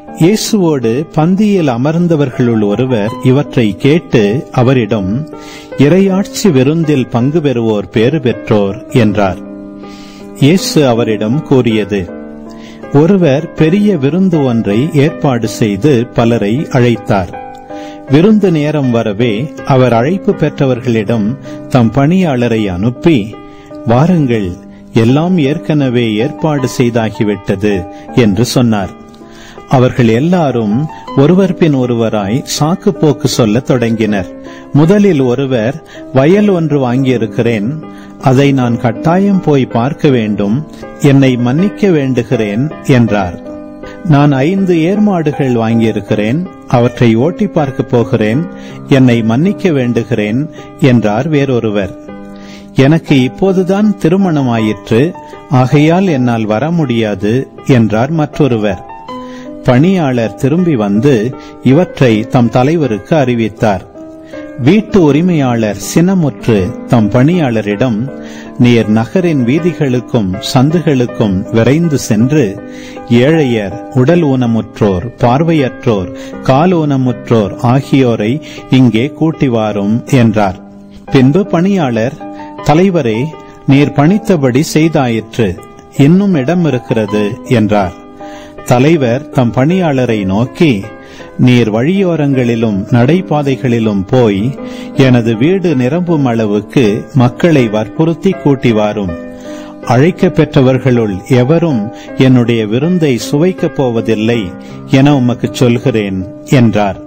இயேசுவோடு பந்தியில் அமர்ந்தவர்களுள் ஒருவர் இவற்றை கேட்டு அவரிடம், இறையாட்சி விருந்தில் பங்கு பெறுவோர் பேறு பெற்றோர் என்றார். இயேசு அவரிடம் கூறியது, ஒருவர் பெரிய விருந்து ஒன்றை ஏற்பாடு செய்து பலரை அழைத்தார். விருந்து நேரம் வரவே அவர் அழைப்பு பெற்றவர்களிடம் தம் பணியாளரை அனுப்பி, வாருங்கள், எல்லாம் ஏற்கனவே ஏற்பாடு செய்தாகிவிட்டது என்று சொன்னார். அவர்கள் எல்லாரும் ஒருவர் பின் ஒருவராய் சாக்கு போக்கு சொல்லத் தொடங்கினர். முதலில் ஒருவர், வயல் ஒன்று வாங்கியிருக்கிறேன், அதை நான் கட்டாயம் போய் பார்க்க வேண்டும், என்னை மன்னிக்க வேண்டுகிறேன் என்றார். நான் 5 ஏர்மாடுகள் வாங்கியிருக்கிறேன், அவற்றை ஓட்டி பார்க்க போகிறேன், என்னை மன்னிக்க வேண்டுகிறேன் என்றார் வேறொருவர். எனக்கு இப்போதுதான் திருமணமாயிற்று, ஆகையால் என்னால் வர முடியாது என்றார் மற்றொருவர். பணியாளர் திரும்பி வந்து இவற்றை தம் தலைவருக்கு அறிவித்தார். வீட்டு உரிமையாளர் சினமுற்று தம் பணியாளரிடம், நீர் நகரின் வீதிகளுக்கும் சந்துகளுக்கும் விரைந்து சென்று ஏழையர், உடல் ஊனமுற்றோர், பார்வையற்றோர், கால் ஊனமுற்றோர் ஆகியோரை இங்கே கூட்டி வாரும் என்றார். பின்பு பணியாளர், தலைவரே, நீர் பணித்தபடி செய்தாயிற்று, இன்னும் இடம் இருக்கிறது என்றார். தலைவர் தம் பணியாளரை நோக்கி, நீர் வழியோரங்களிலும் நடைபாதைகளிலும் போய் எனது வீடு நிரம்பும் அளவுக்கு மக்களை வற்புறுத்தி கூட்டி வாரும். அழைக்க பெற்றவர்களுள் எவரும் என்னுடைய விருந்தை சுவைக்கப் போவதில்லை என உமக்கு சொல்கிறேன் என்றார்.